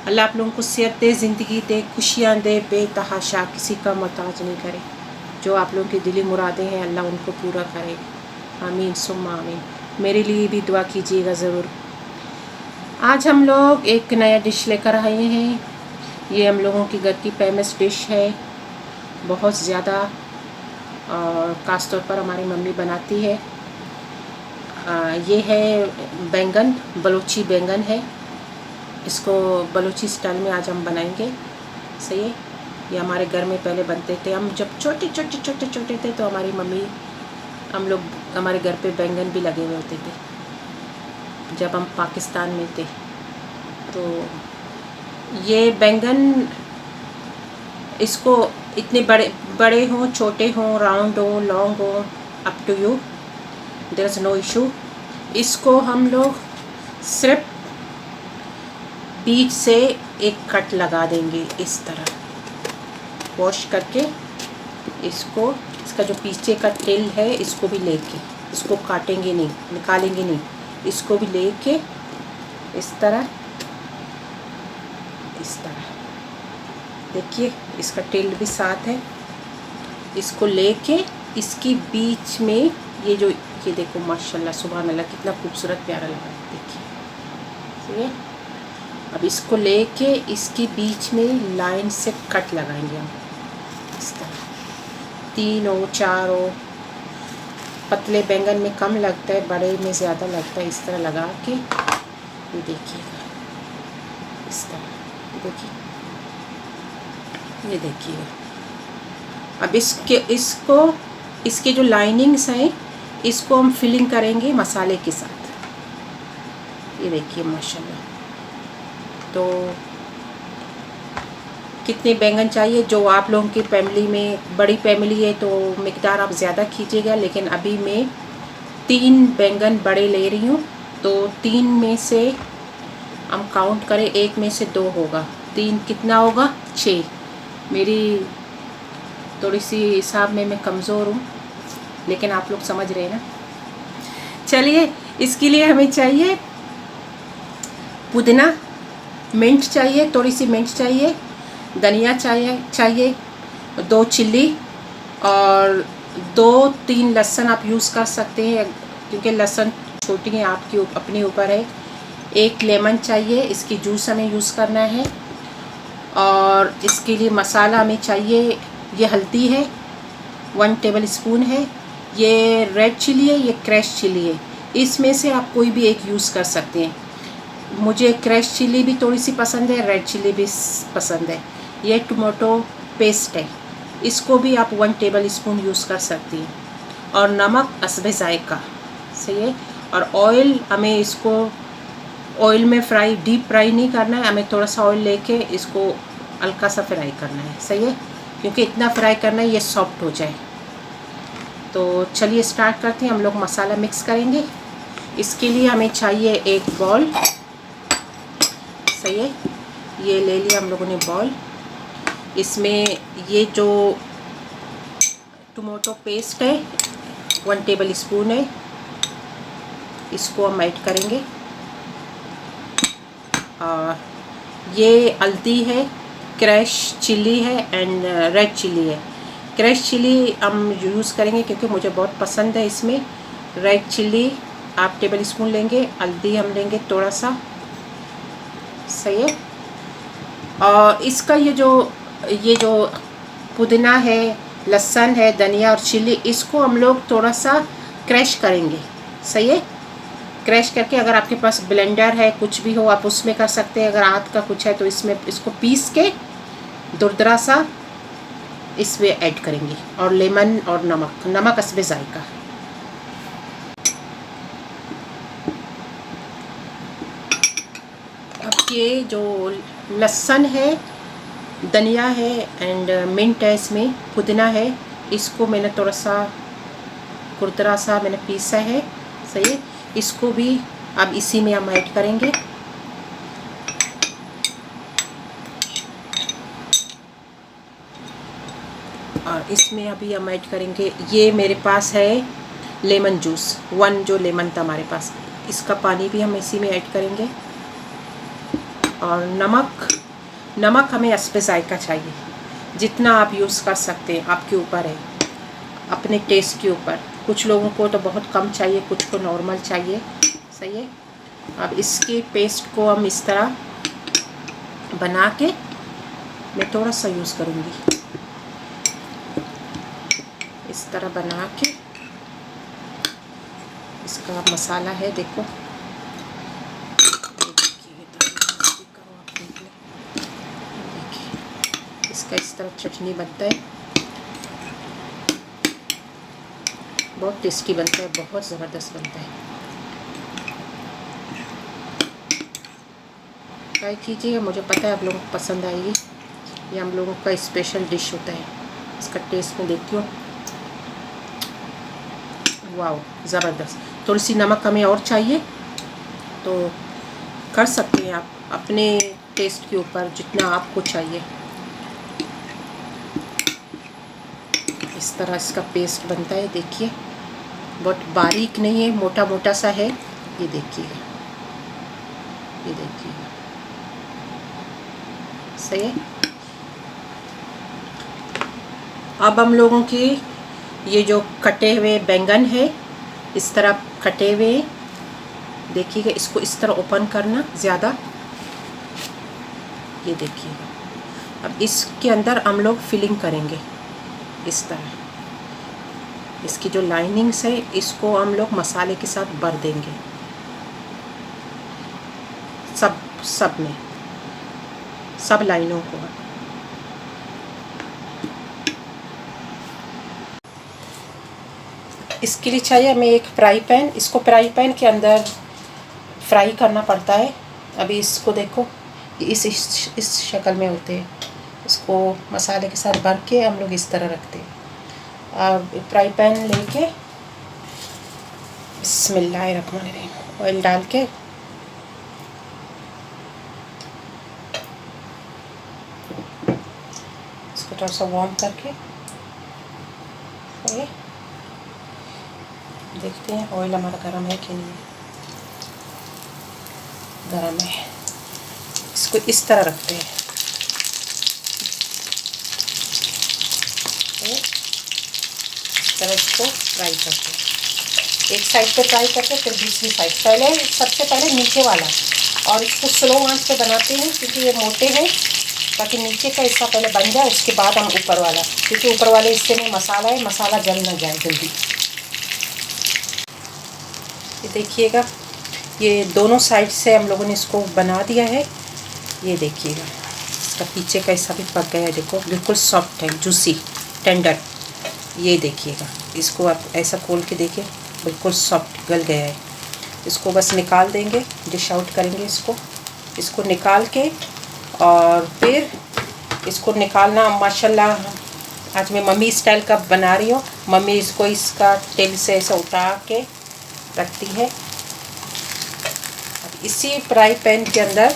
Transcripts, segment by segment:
अल्लाह आप लोगों को सेहत दे, ज़िंदगी दे, खुशियाँ दे, बेतहाशा, किसी का मोहताज नहीं करे। जो आप लोगों की दिली मुरादें हैं अल्लाह उनको पूरा करे। आमीन सुम्मा आमीन। मेरे लिए भी दुआ कीजिएगा ज़रूर। आज हम लोग एक नया डिश लेकर आए हैं। ये हम लोगों की घर की फेमस डिश है, बहुत ज़्यादा ख़ास तौर पर हमारी मम्मी बनाती है। ये है बैंगन, बलूची बैंगन है। इसको बलूची स्टाइल में आज हम बनाएंगे। सही है। ये हमारे घर में पहले बनते थे। हम जब छोटे थे तो हमारी मम्मी, हम लोग, हमारे घर पे बैंगन भी लगे हुए होते थे जब हम पाकिस्तान में थे। तो ये बैंगन, इसको इतने बड़े हों, छोटे हों, राउंड हों, लॉन्ग हों, up to you, there is no issue. इसको हम लोग सिर्फ बीच से एक कट लगा देंगे इस तरह, वॉश करके। इसको, इसका जो पीछे का टेल है इसको भी लेके, इसको काटेंगे नहीं, निकालेंगे नहीं, इसको भी लेके इस तरह देखिए, इसका टेल भी साथ है। इसको लेके इसकी बीच में ये जो, ये देखो माशाल्लाह सुभान अल्लाह, कितना खूबसूरत प्यारा लगा है, देखिए। ठीक है। अब इसको लेके इसकी बीच में लाइन से कट लगाएंगे हम इस तरह, 3 हो 4 हो। पतले बैंगन में कम लगता है, बड़े में ज़्यादा लगता है। इस तरह लगा के ये देखिएगा, इस तरह देखिए, ये देखिएगा। अब इसके जो लाइनिंग्स हैं इसको हम फिलिंग करेंगे मसाले के साथ। ये देखिए माशाल्लाह। तो कितने बैंगन चाहिए, जो आप लोगों की फैमिली में, बड़ी फैमिली है तो मिकदार आप ज़्यादा खींचिएगा, लेकिन अभी मैं 3 बैंगन बड़े ले रही हूँ। तो 3 में से हम काउंट करें, 1 में से 2 होगा, 3 कितना होगा, 6। मेरी थोड़ी सी हिसाब में मैं कमज़ोर हूँ, लेकिन आप लोग समझ रहे हैं ना। चलिए, इसके लिए हमें चाहिए पुदीना, मिंट चाहिए, थोड़ी सी मिंट चाहिए, धनिया चाहिए 2 चिल्ली, और 2-3 लहसुन आप यूज़ कर सकते हैं, क्योंकि लहसुन छोटी है, आपकी अपने ऊपर है। 1 लेमन चाहिए, इसकी जूस हमें यूज़ करना है। और इसके लिए मसाला हमें चाहिए, ये हल्दी है 1 टेबल स्पून है, ये रेड चिली है, ये क्रश चिली है। इसमें से आप कोई भी एक यूज़ कर सकते हैं। मुझे क्रश चिली भी थोड़ी सी पसंद है, रेड चिली भी पसंद है। ये टमाटो पेस्ट है, इसको भी आप 1 टेबल स्पून यूज़ कर सकती हैं। और नमक हस्बे ज़ायक़ा, सही है। और ऑयल, हमें इसको ऑयल में डीप फ्राई नहीं करना है, हमें थोड़ा सा ऑयल लेके इसको हल्का सा फ्राई करना है, सही है, क्योंकि इतना फ्राई करना है ये सॉफ्ट हो जाए। तो चलिए स्टार्ट करते हैं। हम लोग मसाला मिक्स करेंगे। इसके लिए हमें चाहिए 1 बॉल, सही है, ये ले लिया हम लोगों ने बॉल। इसमें ये जो टमाटो पेस्ट है 1 टेबल स्पून है, इसको हम ऐड करेंगे। और ये हल्दी है, क्रश चिली है एंड रेड चिली है। क्रश चिली हम यूज़ करेंगे क्योंकि मुझे बहुत पसंद है इसमें। रेड चिली आप टेबल स्पून लेंगे, हल्दी हम लेंगे थोड़ा सा, सही है। और इसका ये जो पुदीना है, लहसुन है, धनिया और चिली, इसको हम लोग थोड़ा सा क्रश करेंगे, सही है। क्रश करके, अगर आपके पास ब्लेंडर है, कुछ भी हो आप उसमें कर सकते हैं। अगर हाथ का कुछ है तो इसमें इसको पीस के दुरदरा सा इसमें ऐड करेंगे। और लेमन और नमक हस्बे ज़ायक़ा। अब ये जो लहसुन है, धनिया है एंड मिंट है, इसमें पुदीना है, इसको मैंने थोड़ा सा कुरदरा सा मैंने पीसा है, सही है। इसको भी अब इसी में हम ऐड करेंगे। और इसमें अभी हम ऐड करेंगे, ये मेरे पास है लेमन जूस 1, जो लेमन था हमारे पास, इसका पानी भी हम इसी में ऐड करेंगे। और नमक हमें असपे जायका चाहिए, जितना आप यूज़ कर सकते हैं, आपके ऊपर है, अपने टेस्ट के ऊपर। कुछ लोगों को तो बहुत कम चाहिए, कुछ को नॉर्मल चाहिए। सही है। अब इसके पेस्ट को हम इस तरह बना के, मैं थोड़ा सा यूज़ करूँगी, इस तरह बना के। इसका मसाला है, देखो, देखिए इसका इस तरह चटनी बनता है, बहुत टेस्टी बनता है, बहुत ज़बरदस्त बनता है। ट्राई कीजिएगा, मुझे पता है आप लोगों को पसंद आएगी। ये हम लोगों का स्पेशल डिश होता है। इसका टेस्ट में देखती हूँ, वाह ज़बरदस्त। थोड़ी सी नमक हमें और चाहिए तो कर सकते हैं आप, अपने टेस्ट के ऊपर जितना आपको चाहिए। इस तरह इसका पेस्ट बनता है, देखिए, बहुत बारीक नहीं है, मोटा मोटा सा है। ये देखिएगा, ये देखिएगा, सही है। अब हम लोगों की ये जो कटे हुए बैंगन है, इस तरह कटे हुए, देखिएगा, इसको इस तरह ओपन करना ज़्यादा, ये देखिएगा। अब इसके अंदर हम लोग फिलिंग करेंगे इस तरह। इसकी जो लाइनिंग्स है, इसको हम लोग मसाले के साथ भर देंगे, सब में, सब लाइनों को। इसके लिए चाहिए हमें एक फ्राई पैन। इसको फ्राई पैन के अंदर फ्राई करना पड़ता है। अभी इसको देखो, इस शक्ल में होते हैं। इसको मसाले के साथ भर के हम लोग इस तरह रखते हैं। अब फ्राई पैन लेके बिस्मिल्लाहिर्रहमानिर्रहीम ऑयल डाल के इसको थोड़ा सा वार्म करके देखते हैं ऑयल हमारा गर्म है कि नहीं है। गर्म है। इसको इस तरह रखते हैं, इस तरह इसको फ्राई करते हैं। एक साइड पे फ्राई करके फिर दूसरी साइड, सबसे पहले नीचे वाला, और इसको स्लो आंच पे बनाते हैं क्योंकि ये मोटे हैं, ताकि नीचे का हिस्सा पहले बन जाए, उसके बाद हम ऊपर वाला, क्योंकि ऊपर वाले हिस्से में मसाला है, मसाला जल ना जाए जल्दी। ये देखिएगा, ये दोनों साइड से हम लोगों ने इसको बना दिया है। ये देखिएगा, इसका पीछे का हिस्सा भी पक गया है, देखो बिल्कुल सॉफ्ट है, जूसी, टेंडर। ये देखिएगा, इसको आप ऐसा खोल के देखिए, बिल्कुल सॉफ्ट गल गया है। इसको बस निकाल देंगे, डिश आउट करेंगे इसको निकाल के। और फिर इसको निकालना, माशाल्लाह आज मैं मम्मी स्टाइल का बना रही हूँ। मम्मी इसको इसका तेल से ऐसा उठा के रखती है। अब इसी फ्राई पैन के अंदर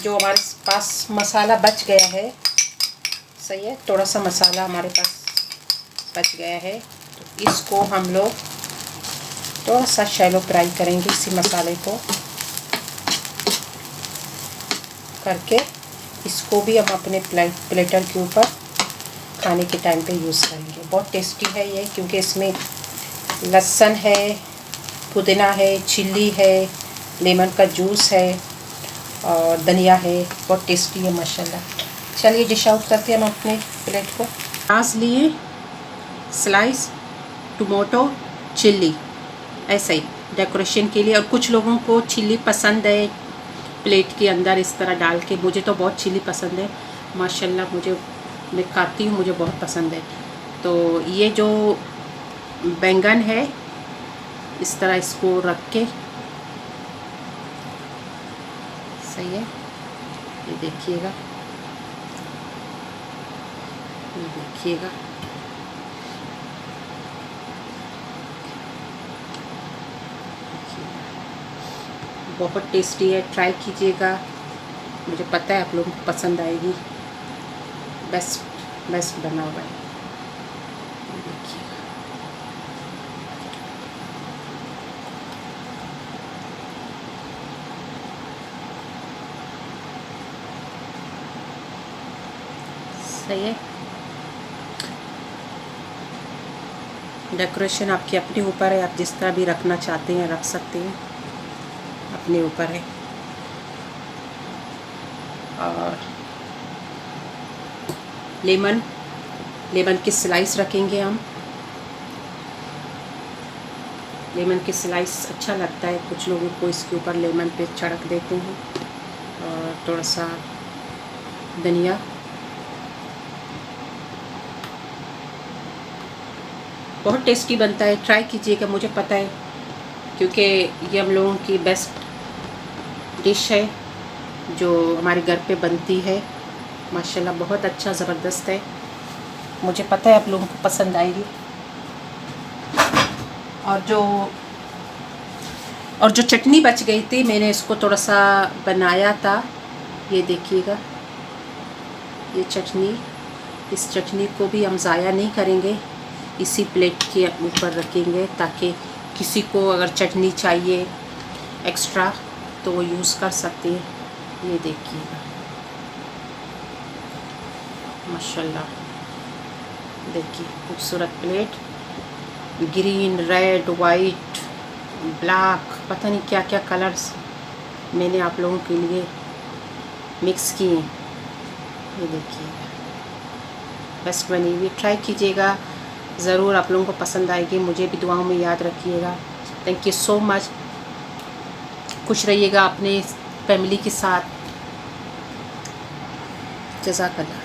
जो हमारे पास मसाला बच गया है, सही है, थोड़ा सा मसाला हमारे पास बच गया है, तो इसको हम लोग थोड़ा सा शैलो फ्राई करेंगे। इसी मसाले को करके इसको भी हम अपने प्लेटर के ऊपर खाने के टाइम पे यूज़ करेंगे। बहुत टेस्टी है ये, क्योंकि इसमें लहसुन है, पुदीना है, चिल्ली है, लेमन का जूस है और धनिया है। बहुत टेस्टी है माशाल्लाह। चलिए डिश आउट करते हैं हम अपने प्लेट को। प्याज लिए, स्लाइस, टमाटो, चिल्ली, ऐसे ही डेकोरेशन के लिए। और कुछ लोगों को चिल्ली पसंद है प्लेट के अंदर इस तरह डाल के। मुझे तो बहुत चिल्ली पसंद है माशाल्लाह, मैं खाती हूँ, मुझे बहुत पसंद है। तो ये जो बैंगन है, इस तरह इसको रख के, सही है, ये देखिएगा, ये देखिएगा, बहुत टेस्टी है। ट्राई कीजिएगा, मुझे पता है आप लोगों को पसंद आएगी। बेस्ट बना हुआ है, देखिएगा। सही है। डेकोरेशन आपके अपने ऊपर है, आप जिस तरह भी रखना चाहते हैं रख सकते हैं, अपने ऊपर है। और लेमन की स्लाइस रखेंगे हम। लेमन की स्लाइस अच्छा लगता है, कुछ लोगों को इसके ऊपर लेमन पे छिड़क देते हैं, और थोड़ा सा धनिया। बहुत टेस्टी बनता है, ट्राई कीजिएगा। मुझे पता है क्योंकि ये हम लोगों की बेस्ट डिश है जो हमारे घर पे बनती है। माशाल्लाह बहुत अच्छा, ज़बरदस्त है। मुझे पता है आप लोगों को पसंद आएगी। और जो चटनी बच गई थी, मैंने इसको थोड़ा सा बनाया था, ये देखिएगा ये चटनी। इस चटनी को भी हम ज़ाया नहीं करेंगे, इसी प्लेट के ऊपर रखेंगे ताकि किसी को अगर चटनी चाहिए एक्स्ट्रा तो वो यूज़ कर सकते हैं। ये देखिएगा माशाल्लाह, देखिए खूबसूरत plate. Green, red, white, black, पता नहीं क्या क्या कलर्स मैंने आप लोगों के लिए मिक्स किए। ये देखिएगा, बेस्ट बनी हुई, ट्राई कीजिएगा ज़रूर, आप लोगों को पसंद आएगी। मुझे भी दुआओं में याद रखिएगा। Thank you so much. खुश रहिएगा अपने फैमिली के साथ। जज़ाकल्लाह।